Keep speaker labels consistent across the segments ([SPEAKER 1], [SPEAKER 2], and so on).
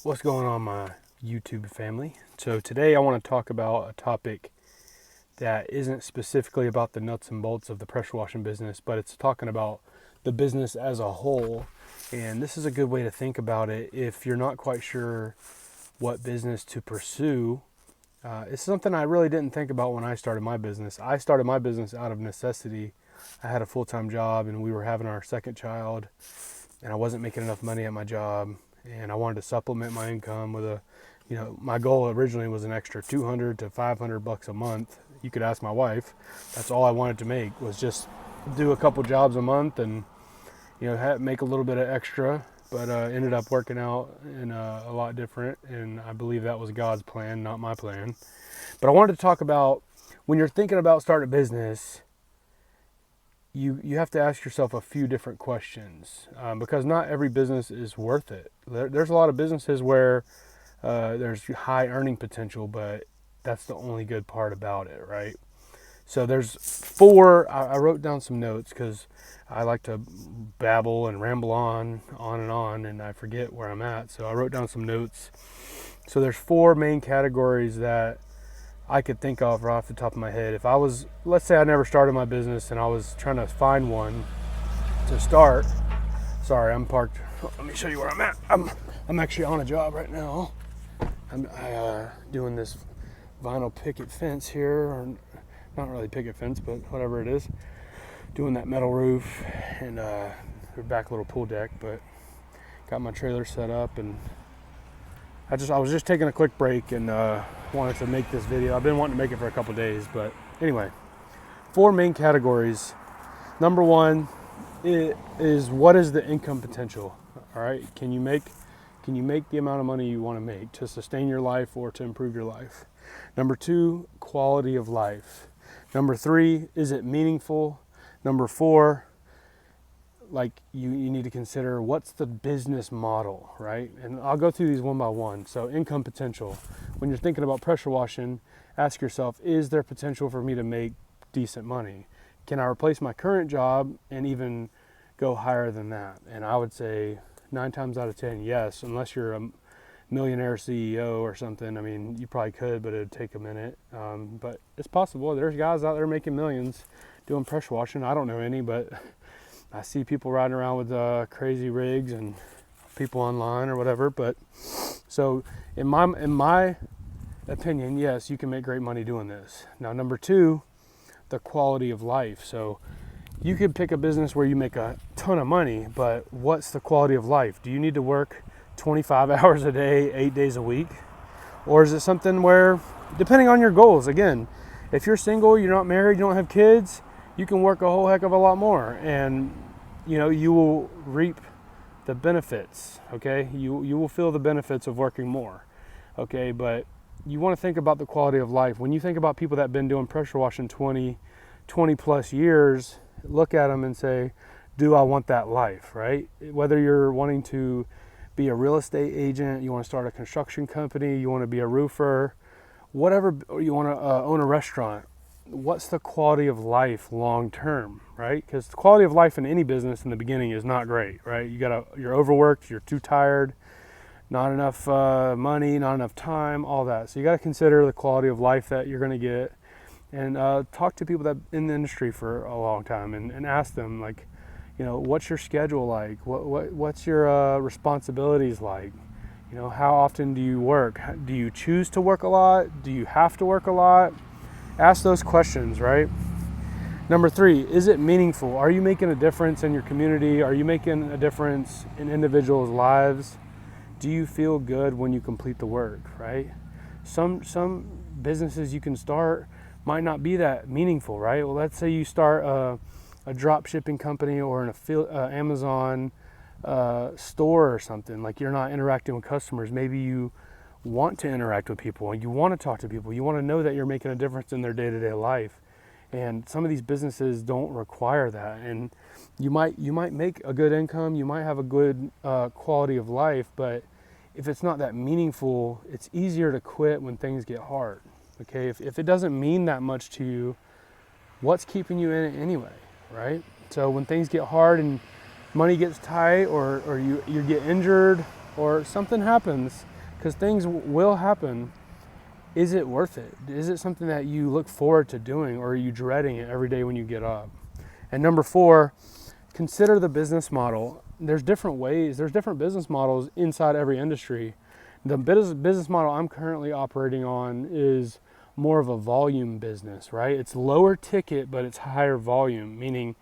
[SPEAKER 1] What's going on, my YouTube family? So today I want to talk about a topic that isn't specifically about the nuts and bolts of the pressure washing business, but it's talking about the business as a whole. And this is a good way to think about it if you're not quite sure what business to pursue. It's something I really didn't think about when I started my business. I started my business out of necessity. I had a full-time job and we were having our second child, and I wasn't making enough money at my job, and I wanted to supplement my income with my goal originally was an extra 200 to 500 bucks a month. You could ask my wife. That's all I wanted to make, was just do a couple jobs a month and make a little bit of extra. But ended up working out in a lot different, and I believe that was God's plan, not my plan. But I wanted to talk about, when you're thinking about starting a business, you have to ask yourself a few different questions, because not every business is worth it. There's a lot of businesses where there's high earning potential, but that's the only good part about it, right? So there's four. I wrote down some notes because I like to babble and ramble on and on, and I forget where I'm at. So I wrote down some notes. So there's four main categories that I could think of right off the top of my head. If I was, let's say I never started my business and I was trying to find one to start. Sorry, I'm parked. Let me show you where I'm at. I'm actually on a job right now. I'm doing this vinyl picket fence here, or not really picket fence, but whatever it is. Doing that metal roof and back little pool deck, but got my trailer set up, and I was just taking a quick break and wanted to make this video. I've been wanting to make it for a couple days, but anyway, four main categories. Number one is what is the income potential? All right, can you make the amount of money you want to make to sustain your life or to improve your life? Number two, quality of life. Number three, is it meaningful? Number four, you need to consider, what's the business model, right? And I'll go through these one by one. So income potential. When you're thinking about pressure washing, ask yourself, is there potential for me to make decent money? Can I replace my current job and even go higher than that? And I would say 9 times out of 10, yes, unless you're a millionaire CEO or something. I mean, you probably could, but it'd take a minute. But it's possible. There's guys out there making millions doing pressure washing. I don't know any, but I see people riding around with crazy rigs and people online or whatever. But so in my opinion, yes, you can make great money doing this. Now, number two, the quality of life. So you could pick a business where you make a ton of money, but what's the quality of life? Do you need to work 25 hours a day, 8 days a week? Or is it something where, depending on your goals, again, if you're single, you're not married, you don't have kids, you can work a whole heck of a lot more, and you will reap the benefits, okay? You will feel the benefits of working more, okay? But you want to think about the quality of life. When you think about people that have been doing pressure washing 20 plus years, look at them and say, do I want that life, right? Whether you're wanting to be a real estate agent, you want to start a construction company, you want to be a roofer, whatever, you want to own a restaurant, what's the quality of life long term, right? Because the quality of life in any business in the beginning is not great, right? You're overworked, you're too tired, not enough money, not enough time, all that. So you got to consider the quality of life that you're going to get, and talk to people that in the industry for a long time, and ask them, what's your schedule like? What's your responsibilities like? How often do you work? Do you choose to work a lot? Do you have to work a lot? Ask those questions, right? Number three, is it meaningful? Are you making a difference in your community? Are you making a difference in individuals' lives? Do you feel good when you complete the work, right? Some businesses you can start might not be that meaningful, right? Well, let's say you start a drop shipping company or an Amazon store or something. Like, you're not interacting with customers. Maybe you want to interact with people and you want to talk to people. You want to know that you're making a difference in their day-to-day life. And some of these businesses don't require that. And you might make a good income. You might have a good quality of life, but if it's not that meaningful, it's easier to quit when things get hard. Okay, if it doesn't mean that much to you, what's keeping you in it anyway, right? So when things get hard and money gets tight, or you get injured, or something happens, because things will happen. Is it worth it? Is it something that you look forward to doing, or are you dreading it every day when you get up? And number 4, consider the business model. There's different ways, there's different business models inside every industry. The business model I'm currently operating on is more of a volume business, right? It's lower ticket, but it's higher volume, meaning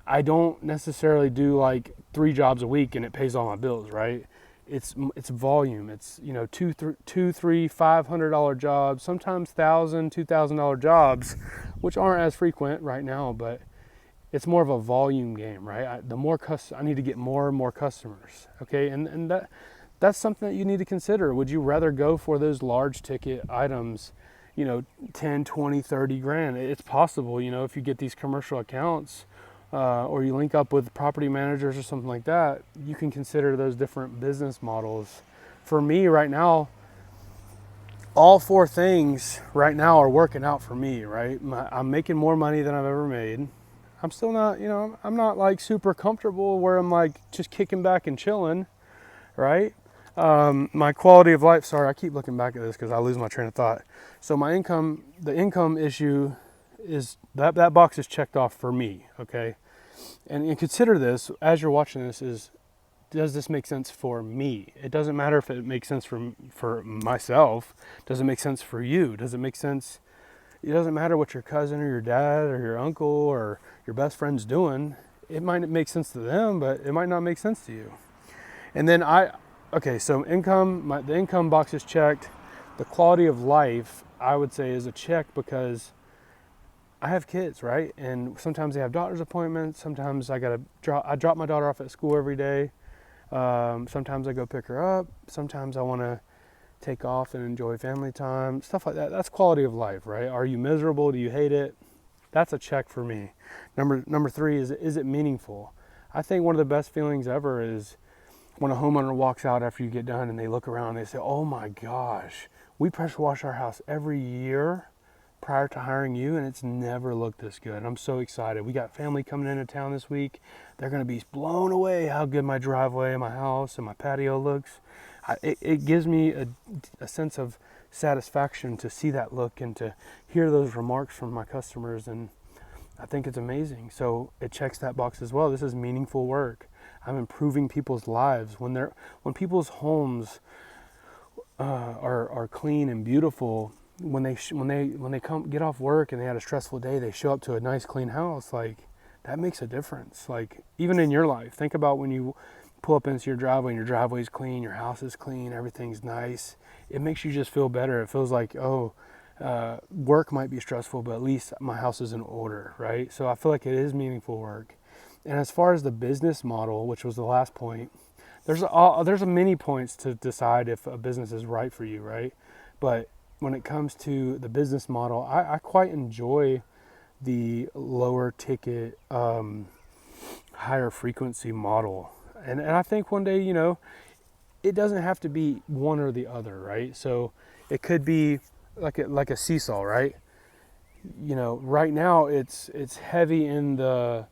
[SPEAKER 1] I don't necessarily do like 3 jobs a week and it pays all my bills, right? It's volume. It's, you know, $2, $3, $500 jobs, sometimes $1,000, $2,000 jobs, which aren't as frequent right now, but it's more of a volume game, right? I need to get more and more customers, okay? And that's something that you need to consider. Would you rather go for those large ticket items, you know, 10, 20, 30 grand? It's possible, you know, if you get these commercial accounts, or you link up with property managers or something like that, you can consider those different business models. For me right now, all 4 things right now are working out for me, right? I'm making more money than I've ever made. I'm still not, you know, I'm not like super comfortable where I'm like just kicking back and chilling, right? My quality of life, sorry, I keep looking back at this because I lose my train of thought. So the income issue is that box is checked off for me, okay? And consider this as you're watching this: does this make sense for me? It doesn't matter if it makes sense for myself. Does it make sense for you? Does it make sense? It doesn't matter what your cousin or your dad or your uncle or your best friend's doing. It might make sense to them, but it might not make sense to you. And then so the income box is checked. The quality of life, I would say, is a check because I have kids, right? And sometimes they have doctor's appointments. Sometimes I drop my daughter off at school every day. Sometimes I go pick her up. Sometimes I want to take off and enjoy family time, stuff like that. That's quality of life, right? Are you miserable? Do you hate it? That's a check for me. Number 3 is it meaningful? I think one of the best feelings ever is when a homeowner walks out after you get done and they look around and they say, oh my gosh, we pressure wash our house every year prior to hiring you, and it's never looked this good. I'm so excited. We got family coming into town this week. They're going to be blown away how good my driveway and my house and my patio looks. It gives me a sense of satisfaction to see that look and to hear those remarks from my customers, and I think it's amazing. So it checks that box as well. This is meaningful work. I'm improving people's lives. When people's homes are clean and beautiful, when they come get off work and they had a stressful day, they show up to a nice clean house, like that makes a difference. Like even in your life, think about when you pull up into your driveway and your driveway's clean, your house is clean, everything's nice. It makes you just feel better. It feels like, work might be stressful, but at least my house is in order, right? So I feel like it is meaningful work. And as far as the business model, which was the last point, there's many points to decide if a business is right for you, right? But when it comes to the business model, I quite enjoy the lower ticket, higher frequency model. And I think one day, you know, it doesn't have to be one or the other, right? So it could be like a seesaw, right? You know, right now it's heavy in the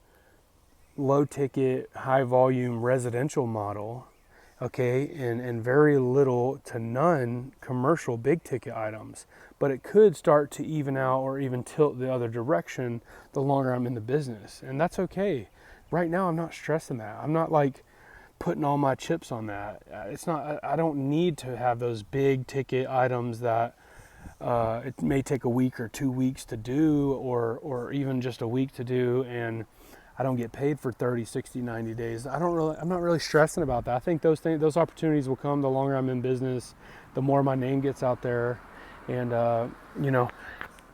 [SPEAKER 1] low ticket, high volume residential model, okay, and very little to none commercial big ticket items. But it could start to even out or even tilt the other direction the longer I'm in the business, and that's okay. Right now I'm not stressing that. I'm not like putting all my chips on that. It's not, I don't need to have those big ticket items that it may take a week or 2 weeks to do, or even just a week to do, and I don't get paid for 30, 60, 90 days. I'm not really stressing about that. I think those opportunities will come the longer I'm in business, the more my name gets out there. And, you know,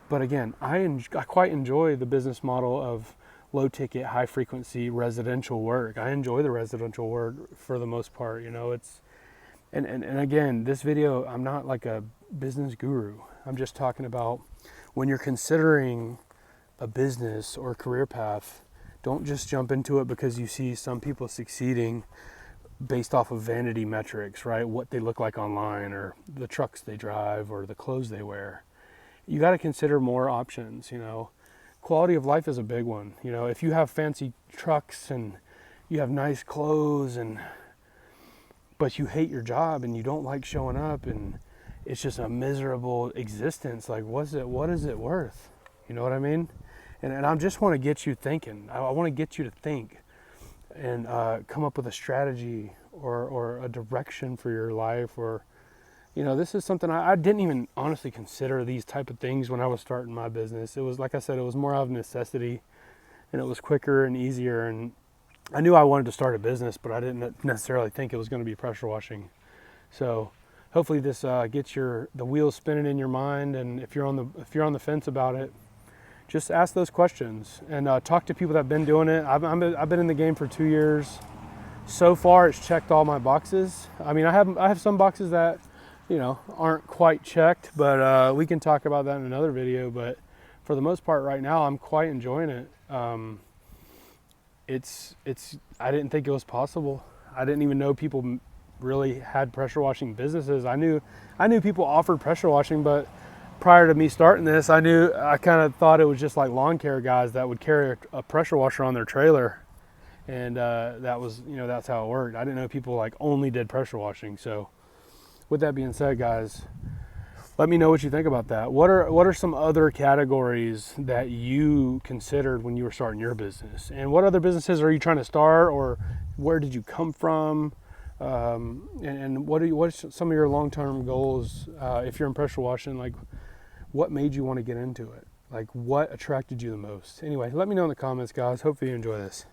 [SPEAKER 1] but again, I quite enjoy the business model of low ticket, high frequency residential work. I enjoy the residential work for the most part, you know. And again, this video, I'm not like a business guru. I'm just talking about when you're considering a business or career path, don't just jump into it because you see some people succeeding based off of vanity metrics, right? What they look like online, or the trucks they drive, or the clothes they wear. You got to consider more options, you know. Quality of life is a big one. You know, if you have fancy trucks and you have nice clothes, but you hate your job and you don't like showing up, and it's just a miserable existence. Like, what is it worth? You know what I mean? And I just want to get you thinking. I want to get you to think and come up with a strategy or a direction for your life. Or, this is something I didn't even honestly consider these type of things when I was starting my business. It was, like I said, it was more out of necessity, and it was quicker and easier. And I knew I wanted to start a business, but I didn't necessarily think it was going to be pressure washing. So hopefully this gets the wheels spinning in your mind. And if you're on the fence about it, just ask those questions and talk to people that have been doing it. I've been in the game for 2 years. So far, it's checked all my boxes. I mean, I have some boxes that, aren't quite checked, but we can talk about that in another video. But for the most part right now, I'm quite enjoying it. I didn't think it was possible. I didn't even know people really had pressure washing businesses. I knew people offered pressure washing, but prior to me starting this, I kind of thought it was just like lawn care guys that would carry a pressure washer on their trailer. And that was, that's how it worked. I didn't know people like only did pressure washing. So with that being said, guys, let me know what you think about that. What are some other categories that you considered when you were starting your business? And what other businesses are you trying to start, or where did you come from? And what's some of your long-term goals if you're in pressure washing? Like, what made you want to get into it? Like, what attracted you the most? Anyway, let me know in the comments, guys. Hopefully you enjoy this.